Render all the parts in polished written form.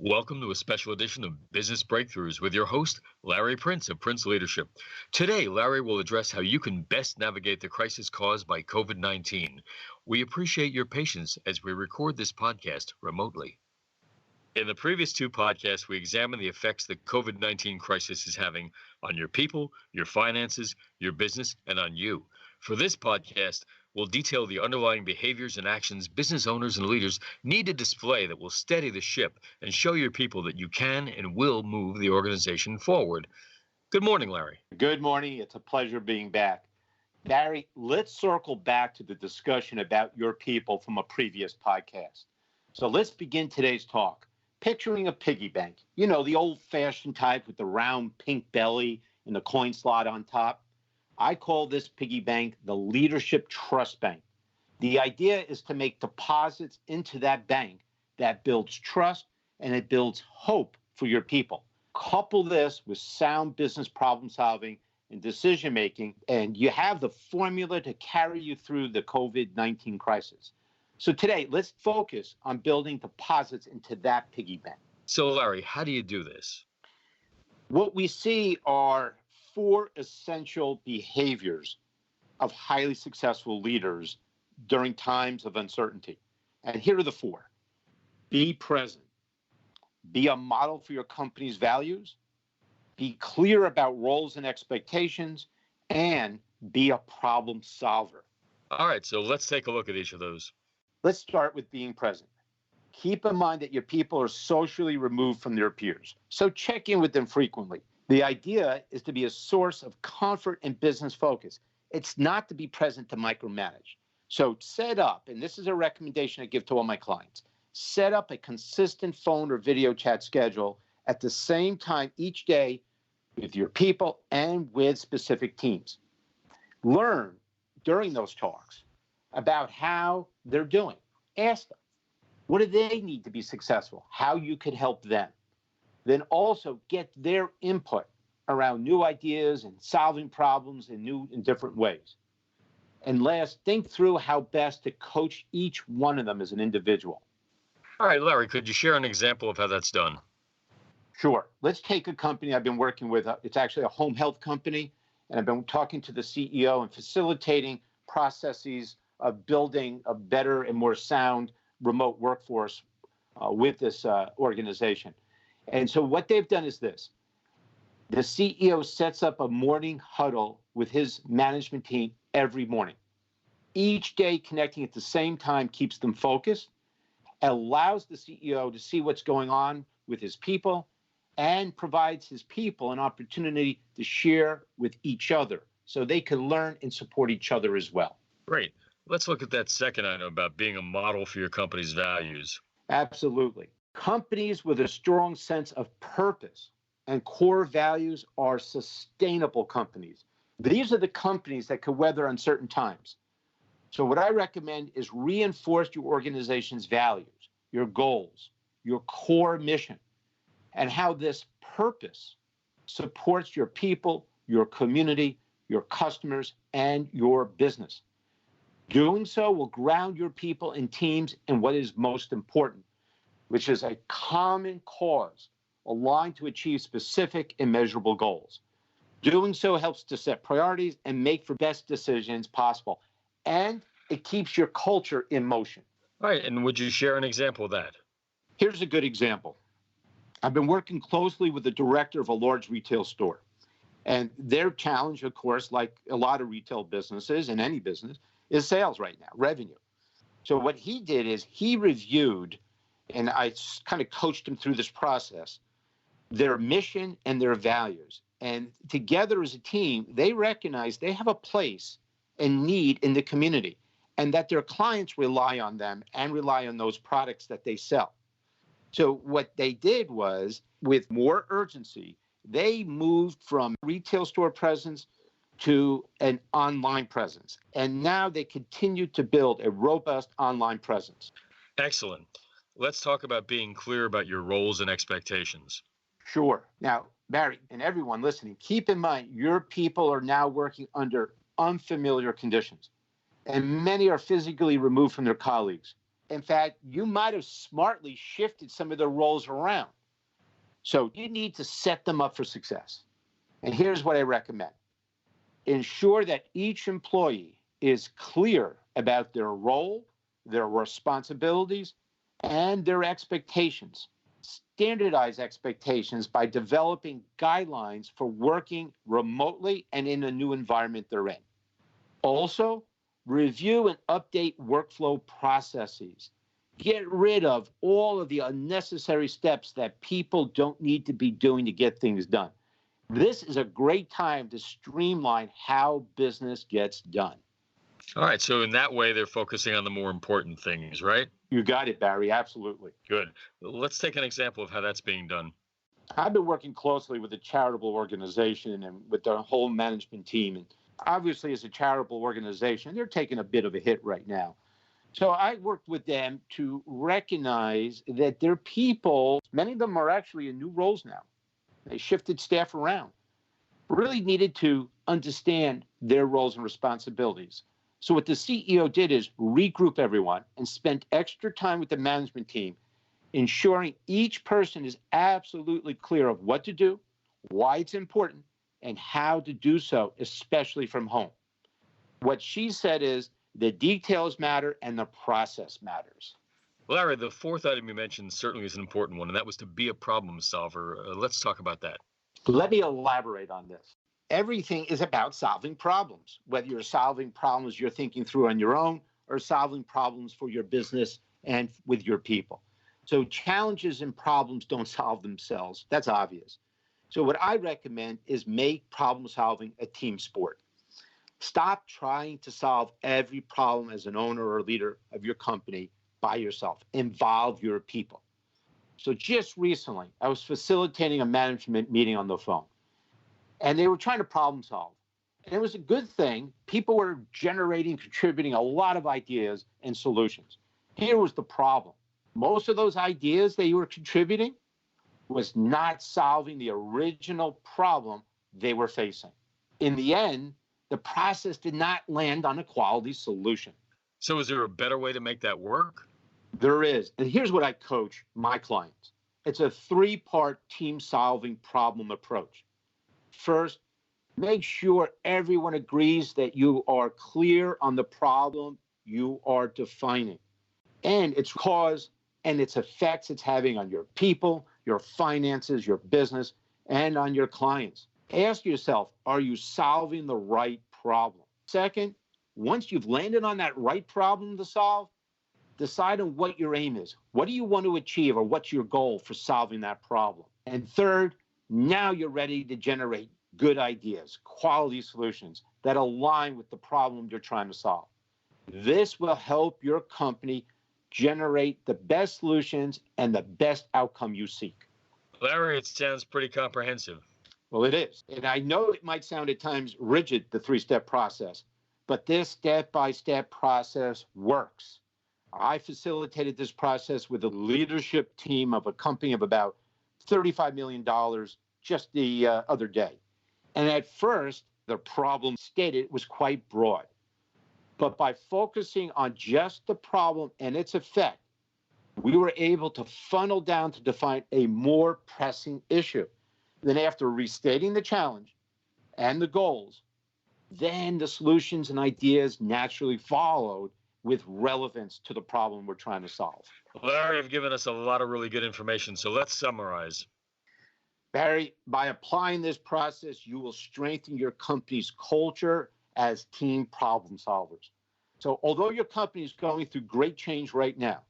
Welcome to a special edition of Business Breakthroughs with your host, Larry Prince of PrinceLeadership. Today, Larry will address how you can best navigate the crisis caused by COVID-19. We appreciate your patience as we record this podcast remotely. In the previous two podcasts, we examined the effects the COVID-19 crisis is having on your people, your finances, your business, and on you. For this podcast, we'll detail the underlying behaviors and actions business owners and leaders need to display that will steady the ship and show your people that you can and will move the organization forward. Good morning, Larry. Good morning. It's a pleasure being back. Barry, let's circle back to the discussion about your people from a previous podcast. So let's begin today's talk. Picturing a piggy bank, you know, the old-fashioned type with the round pink belly and the coin slot on top. I call this piggy bank the Leadership Trust Bank. The idea is to make deposits into that bank that builds trust and it builds hope for your people. Couple this with sound business problem solving and decision making, and you have the formula to carry you through the COVID-19 crisis. So today, let's focus on building deposits into that piggy bank. So, Larry, how do you do this? What we see are four essential behaviors of highly successful leaders during times of uncertainty. And here are the four. Be present. Be a model for your company's values. Be clear about roles and expectations. And be a problem solver. All right, so let's take a look at each of those. Let's start with being present. Keep in mind that your people are socially removed from their peers, so check in with them frequently. The idea is to be a source of comfort and business focus. It's not to be present to micromanage. So set up, and this is a recommendation I give to all my clients, set up a consistent phone or video chat schedule at the same time each day with your people and with specific teams. Learn during those talks about how they're doing. Ask them, what do they need to be successful? How you could help them. Then also get their input around new ideas and solving problems in new and different ways. And last, think through how best to coach each one of them as an individual. All right, Larry, could you share an example of how that's done? Sure. Let's take a company I've been working with. It's actually a home health company, and I've been talking to the CEO and facilitating processes of building a better and more sound remote workforce with this organization. And so what they've done is this. The CEO sets up a morning huddle with his management team every morning. Each day connecting at the same time keeps them focused, allows the CEO to see what's going on with his people, and provides his people an opportunity to share with each other so they can learn and support each other as well. Great. Let's look at that second item about being a model for your company's values. Absolutely. Companies with a strong sense of purpose and core values are sustainable companies. These are the companies that can weather uncertain times. So what I recommend is reinforce your organization's values, your goals, your core mission, and how this purpose supports your people, your community, your customers, and your business. Doing so will ground your people and teams in what is most important, which is a common cause aligned to achieve specific and measurable goals. Doing so helps to set priorities and make for best decisions possible. And it keeps your culture in motion. All right, and would you share an example of that? Here's a good example. I've been working closely with the director of a large retail store. And their challenge, of course, like a lot of retail businesses and any business, is sales right now, revenue. So what he did is he reviewed, and I kind of coached him through this process, their mission and their values. And together as a team, they recognize they have a place and need in the community and that their clients rely on them and rely on those products that they sell. So what they did was, with more urgency, they moved from retail store presence to an online presence. And now they continue to build a robust online presence. Excellent. Let's talk about being clear about your roles and expectations. Sure. Now, Barry, and everyone listening, keep in mind your people are now working under unfamiliar conditions, and many are physically removed from their colleagues. In fact, you might have smartly shifted some of their roles around. So you need to set them up for success. And here's what I recommend. Ensure that each employee is clear about their role, their responsibilities, and their expectations. Standardize expectations by developing guidelines for working remotely and in a new environment they're in. Also, review and update workflow processes. Get rid of all of the unnecessary steps that people don't need to be doing to get things done. This is a great time to streamline how business gets done. All right. So in that way, they're focusing on the more important things, right? You got it, Barry. Absolutely. Good. Let's take an example of how that's being done. I've been working closely with a charitable organization and with the whole management team. And obviously, as a charitable organization, they're taking a bit of a hit right now. So I worked with them to recognize that their people, many of them are actually in new roles now. They shifted staff around, really needed to understand their roles and responsibilities. So what the CEO did is regroup everyone and spent extra time with the management team, ensuring each person is absolutely clear of what to do, why it's important, and how to do so, especially from home. What she said is the details matter and the process matters. Larry, the fourth item you mentioned certainly is an important one, and that was to be a problem solver. Let's talk about that. Let me elaborate on this. Everything is about solving problems, whether you're solving problems you're thinking through on your own or solving problems for your business and with your people. So challenges and problems don't solve themselves. That's obvious. So what I recommend is make problem solving a team sport. Stop trying to solve every problem as an owner or leader of your company by yourself. Involve your people. So just recently, I was facilitating a management meeting on the phone, and they were trying to problem solve. And it was a good thing. People were contributing a lot of ideas and solutions. Here was the problem. Most of those ideas they were contributing was not solving the original problem they were facing. In the end, the process did not land on a quality solution. So is there a better way to make that work? There is. And here's what I coach my clients. It's a three-part team-solving problem approach. First, make sure everyone agrees that you are clear on the problem you are defining and its cause and its effects it's having on your people, your finances, your business, and on your clients. Ask yourself, are you solving the right problem? Second, once you've landed on that right problem to solve, decide on what your aim is. What do you want to achieve, or what's your goal for solving that problem? And third, now you're ready to generate good ideas, quality solutions that align with the problem you're trying to solve. This will help your company generate the best solutions and the best outcome you seek. Larry, it sounds pretty comprehensive. Well, it is. And I know it might sound at times rigid, the three-step process, but this step-by-step process works. I facilitated this process with a leadership team of a company of about $35 million just the other day. And at first, the problem stated was quite broad. But by focusing on just the problem and its effect, we were able to funnel down to define a more pressing issue. Then after restating the challenge and the goals, then the solutions and ideas naturally followed with relevance to the problem we're trying to solve. Larry, you've given us a lot of really good information, so let's summarize. Barry, by applying this process, you will strengthen your company's culture as team problem solvers. So although your company is going through great change right now,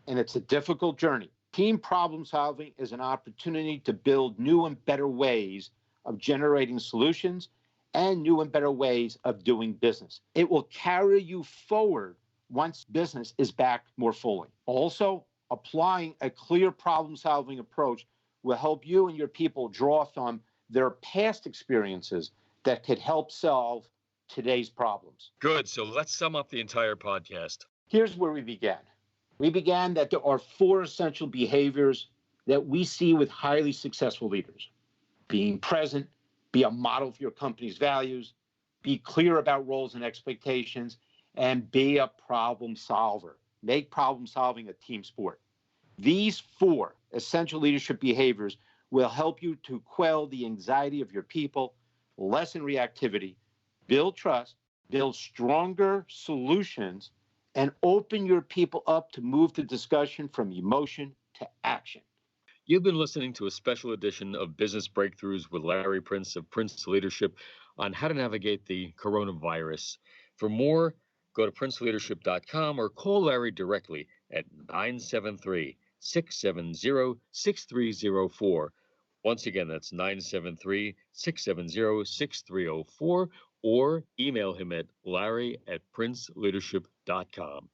and it's a difficult journey, team problem solving is an opportunity to build new and better ways of generating solutions and new and better ways of doing business. It will carry you forward once business is back more fully. Also, applying a clear problem-solving approach will help you and your people draw from their past experiences that could help solve today's problems. Good. So let's sum up the entire podcast. Here's where we began. We began that there are 4 essential behaviors that we see with highly successful leaders. Being present, be a model for your company's values, be clear about roles and expectations, and be a problem solver. make problem solving a team sport. These 4 essential leadership behaviors will help you to quell the anxiety of your people, lessen reactivity, build trust, build stronger solutions, and open your people up to move the discussion from emotion to action. You've been listening to a special edition of Business Breakthroughs with Larry Prince of Prince Leadership on how to navigate the coronavirus. For more, go to princeleadership.com or call Larry directly at 973 670 6304. Once again, that's 973 670 6304, or email him at larry@princeleadership.com.